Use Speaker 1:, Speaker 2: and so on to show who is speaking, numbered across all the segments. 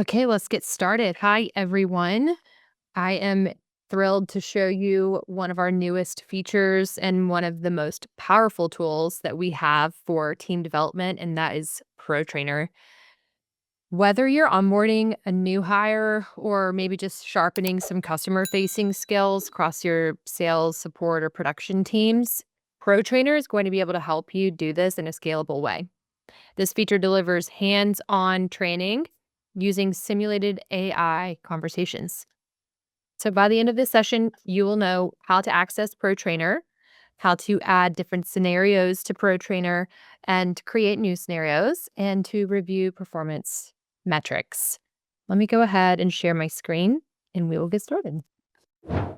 Speaker 1: Okay, let's get started. Hi, everyone. I am thrilled to show you one of our newest features and one of the most powerful tools that we have for team development, and that is ProTrainer. Whether you're onboarding a new hire or maybe just sharpening some customer facing skills across your sales, support, or production teams, ProTrainer is going to be able to help you do this in a scalable way. This feature delivers hands-on training using simulated AI conversations. So by the end of this session, you will know how to access ProTrainer, how to add different scenarios to ProTrainer and create new scenarios, and to review performance metrics. Let me go ahead and share my screen and we will get started.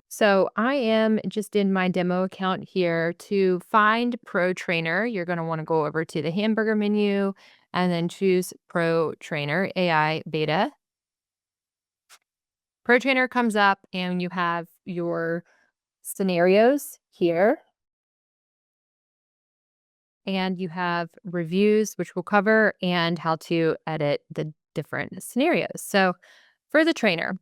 Speaker 1: So I am just in my demo account here. To find ProTrainer, you're going to want to go over to the hamburger menu and then choose ProTrainer AI Beta. ProTrainer comes up and you have your scenarios here. And you have reviews, which we'll cover, and how to edit the different scenarios. So for the trainer,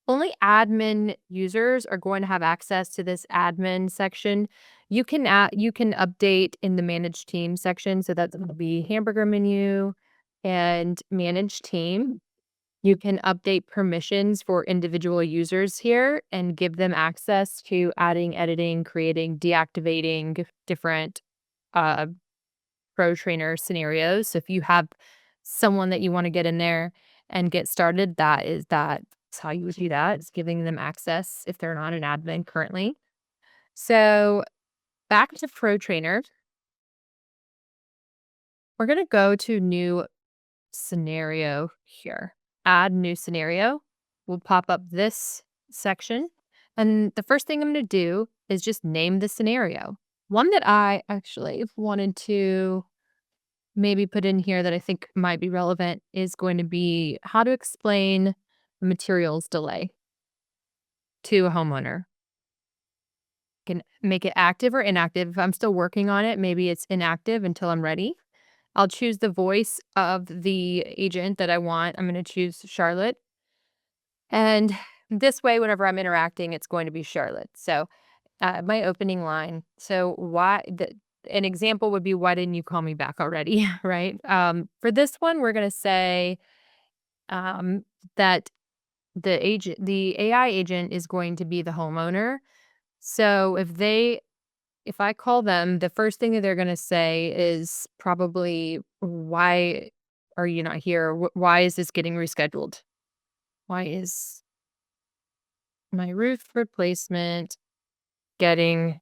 Speaker 1: only admin users are going to have access to this admin section. You can update in the manage team section. So that's going to be hamburger menu and manage team. You can update permissions for individual users here and give them access to adding, editing, creating, deactivating different uh, pro trainer scenarios. So if you have someone that you want to get in there and get started, that's how you would do that. It's giving them access if they're not an admin currently. So back to Pro Trainer, we're going to go to new scenario here. Add new scenario. We'll pop up this section. And the first thing I'm going to do is just name the scenario. One that I actually wanted to maybe put in here that I think might be relevant is going to be how to explain materials delay to a homeowner. Can make it active or inactive. If I'm still working on it, maybe it's inactive until I'm ready. I'll choose the voice of the agent that I want. I'm going to choose Charlotte. And this way, whenever I'm interacting, it's going to be Charlotte. So my opening line. So an example would be, why didn't you call me back already? Right. For this one, we're going to say that the AI agent is going to be the homeowner. So if I call them, the first thing that they're going to say is probably, why are you not here? Why is this getting rescheduled? Why is my roof replacement getting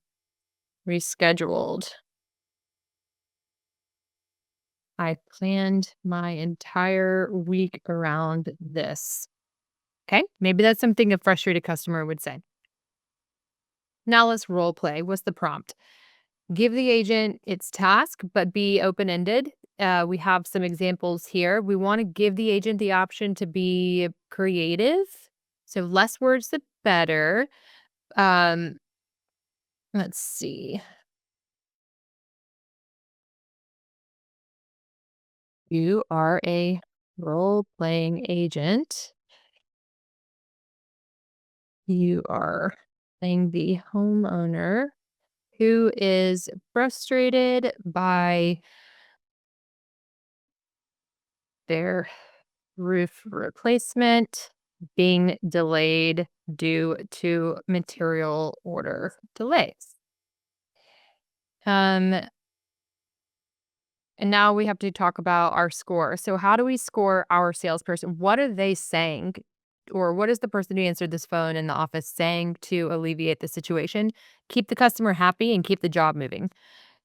Speaker 1: rescheduled? I planned my entire week around this. Okay, maybe that's something a frustrated customer would say. Now let's role play. What's the prompt? Give the agent its task, but be open-ended. We have some examples here. We want to give the agent the option to be creative. So less words, the better. Um, let's see. You are a role-playing agent. You are playing the homeowner who is frustrated by their roof replacement being delayed due to material order delays. Um, and now we have to talk about our score. So how do we score our salesperson? What are they saying? Or what is the person who answered this phone in the office saying to alleviate the situation? Keep the customer happy and keep the job moving.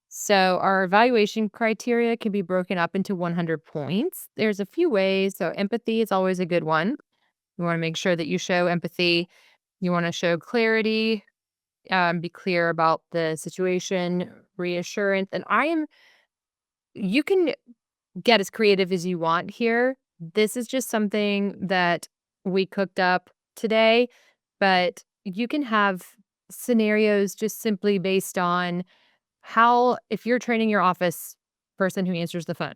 Speaker 1: So our evaluation criteria can be broken up into 100 points. There's a few ways. So empathy is always a good one. You want to make sure that you show empathy. You want to show clarity, be clear about the situation, reassurance. And you can get as creative as you want here. This is just something that we cooked up today, but you can have scenarios just simply based on if you're training your office person who answers the phone,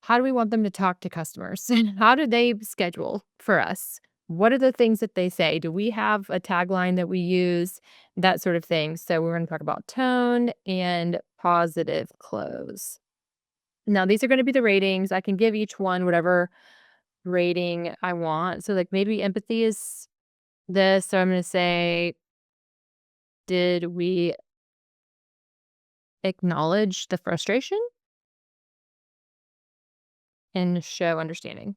Speaker 1: How do we want them to talk to customers? And how do they schedule for us? What are the things that they say? Do we have a tagline that we use? That sort of thing. So we're going to talk about tone and positive close. Now, these are going to be the ratings. I can give each one whatever rating I want. So, like, maybe empathy is this. So I'm going to say, did we acknowledge the frustration and show understanding?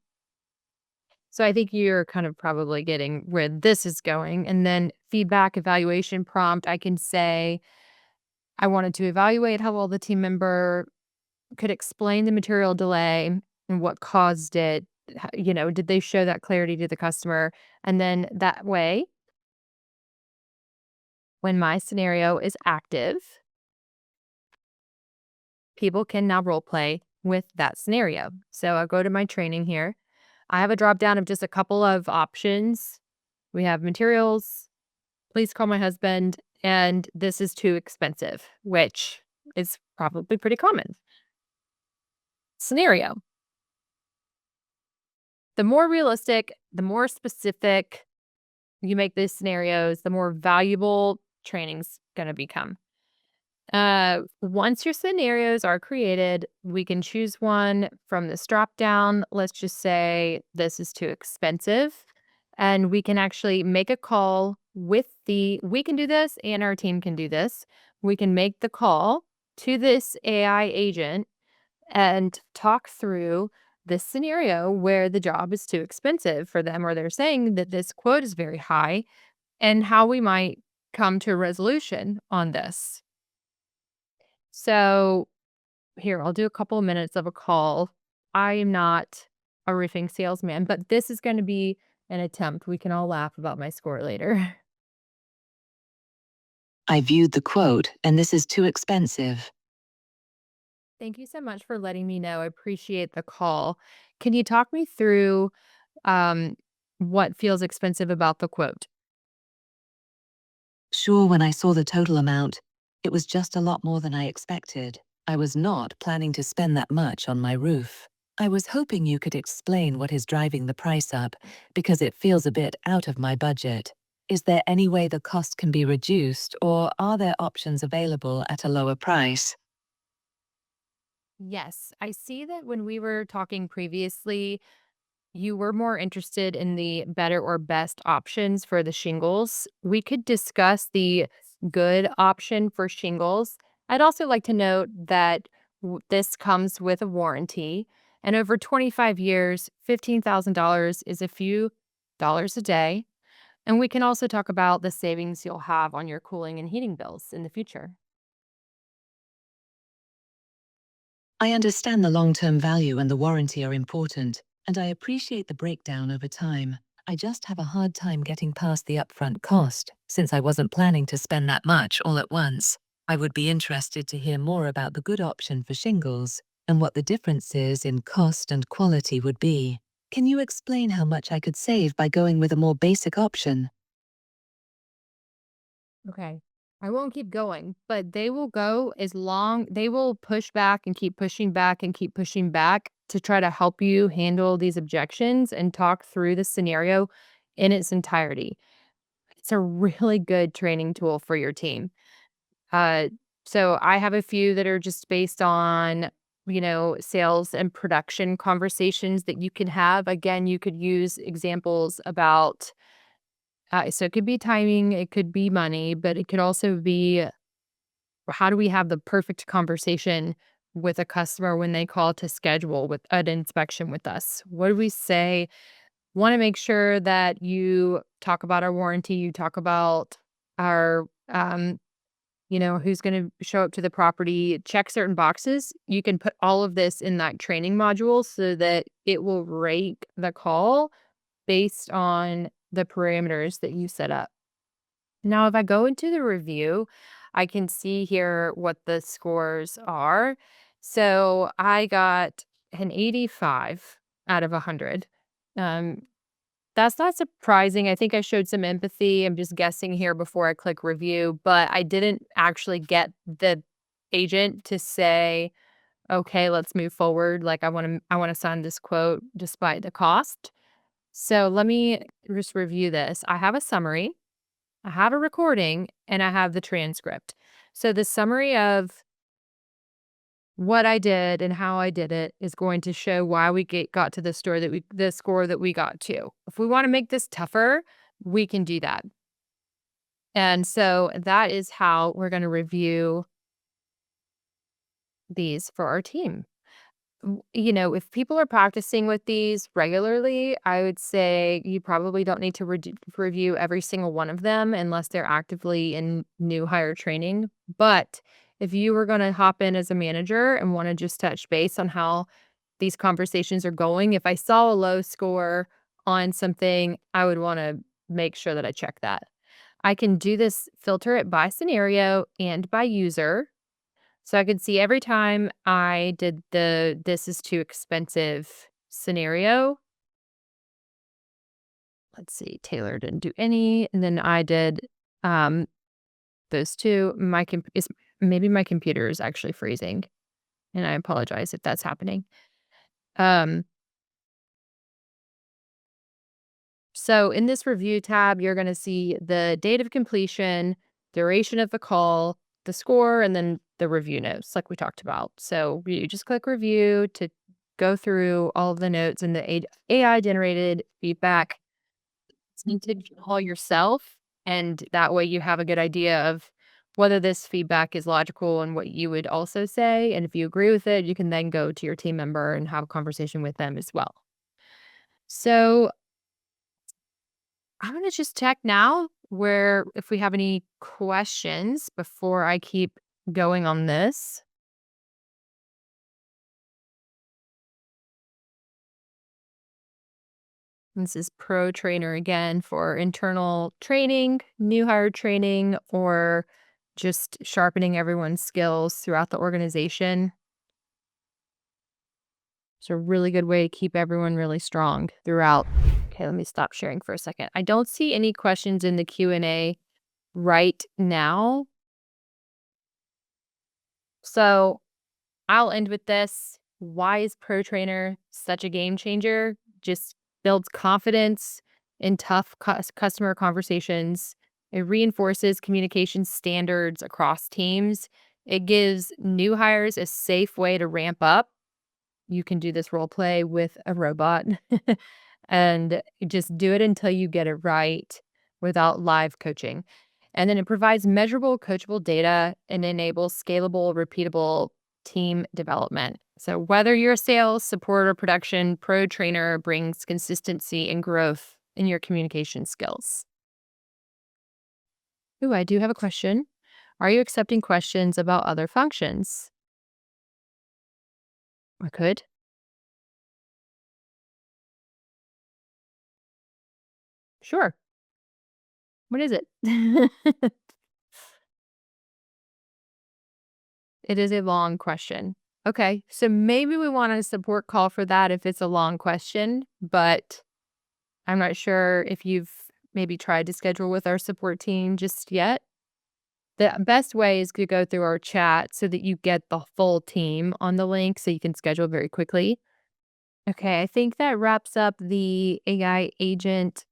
Speaker 1: So I think you're kind of probably getting where this is going. And then feedback, evaluation prompt, I can say, I wanted to evaluate how well the team member could explain the material delay and what caused it. Did they show that clarity to the customer? And then that way, when my scenario is active, people can now role play with that scenario. So I'll go to my training here. I have a drop down of just a couple of options. We have materials, please call my husband, and this is too expensive, which is probably pretty common. Scenario. The more realistic, the more specific you make these scenarios, the more valuable training's going to become. Once your scenarios are created, we can choose one from this drop down. Let's just say this is too expensive. And we can actually make a call we can do this and our team can do this. We can make the call to this AI agent and talk through this scenario where the job is too expensive for them, or they're saying that this quote is very high, and how we might come to a resolution on this. So here, I'll do a couple of minutes of a call. I am not a roofing salesman, but this is going to be an attempt. We can all laugh about my score later.
Speaker 2: I viewed the quote, and this is too expensive.
Speaker 1: Thank you so much for letting me know. I appreciate the call. Can you talk me through um, what feels expensive about the quote?
Speaker 2: Sure, when I saw the total amount, it was just a lot more than I expected. I was not planning to spend that much on my roof. I was hoping you could explain what is driving the price up, because it feels a bit out of my budget. Is there any way the cost can be reduced, or are there options available at a lower price?
Speaker 1: Yes, I see that when we were talking previously, you were more interested in the better or best options for the shingles. We could discuss the good option for shingles. I'd also like to note that this comes with a warranty, and over 25 years, $15,000 is a few dollars a day. And we can also talk about the savings you'll have on your cooling and heating bills in the future.
Speaker 2: I understand the long-term value and the warranty are important, and I appreciate the breakdown over time. I just have a hard time getting past the upfront cost, since I wasn't planning to spend that much all at once. I would be interested to hear more about the good option for shingles, and what the differences in cost and quality would be. Can you explain how much I could save by going with a more basic option?
Speaker 1: Okay. I won't keep going, but they will push back and keep pushing back and keep pushing back to try to help you handle these objections and talk through the scenario in its entirety. It's a really good training tool for your team. Uh, so I have a few that are just based on, sales and production conversations that you can have. Again, you could use examples about so it could be timing, it could be money, but it could also be how do we have the perfect conversation with a customer when they call to schedule with an inspection with us? What do we say? Want to make sure that you talk about our warranty, you talk about our who's going to show up to the property, check certain boxes. You can put all of this in that training module so that it will rate the call based on the parameters that you set up. Now, if I go into the review, I can see here what the scores are. So I got an 85 out of 100. Um, that's not surprising. I think I showed some empathy. I'm just guessing here before I click review, but I didn't actually get the agent to say okay, let's move forward. Like I want to sign this quote despite the cost. So let me just review this. I have a summary, I have a recording, and I have the transcript. So the summary of what I did and how I did it is going to show why we got to the score that we got to. If we want to make this tougher, we can do that. And so that is how we're going to review these for our team. If people are practicing with these regularly, I would say you probably don't need to review every single one of them unless they're actively in new hire training. But if you were going to hop in as a manager and want to just touch base on how these conversations are going, if I saw a low score on something, I would want to make sure that I check that. I can do this, filter it by scenario and by user. So I could see every time I did the "this is too expensive" scenario. Let's see, Taylor didn't do any, and then I did, um, those 2. Maybe my computer is actually freezing, and I apologize if that's happening. Um, so in this review tab, you're gonna see the date of completion, duration of the call, the score, and then the review notes like we talked about. So you just click review to go through all of the notes and the AI generated feedback. You need to call yourself, and that way you have a good idea of whether this feedback is logical and what you would also say. And if you agree with it, you can then go to your team member and have a conversation with them as well. So I'm gonna just check now where if we have any questions before I keep going on this. This is ProTrainer again for internal training, new hire training, or just sharpening everyone's skills throughout the organization. It's a really good way to keep everyone really strong throughout. Okay, let me stop sharing for a second. I don't see any questions in the Q&A right now. So I'll end with this. Why is ProTrainer such a game changer? Just builds confidence in tough customer conversations. It reinforces communication standards across teams. It gives new hires a safe way to ramp up. You can do this role play with a robot and just do it until you get it right without live coaching. And then it provides measurable, coachable data and enables scalable, repeatable team development. So whether you're sales, support, or production, Pro Trainer brings consistency and growth in your communication skills. Ooh, I do have a question. Are you accepting questions about other functions? I could. Sure. What is it? It is a long question. Okay, so maybe we want a support call for that if it's a long question, but I'm not sure if you've maybe tried to schedule with our support team just yet. The best way is to go through our chat so that you get the full team on the link so you can schedule very quickly. Okay, I think that wraps up the AI agent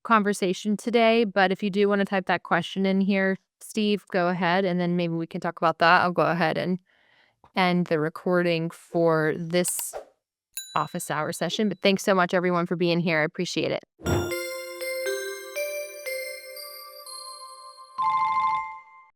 Speaker 1: conversation today, but if you do want to type that question in here, Steve, go ahead, and then maybe we can talk about that. I'll go ahead and end the recording for this office hour session, but thanks so much everyone for being here. I appreciate it.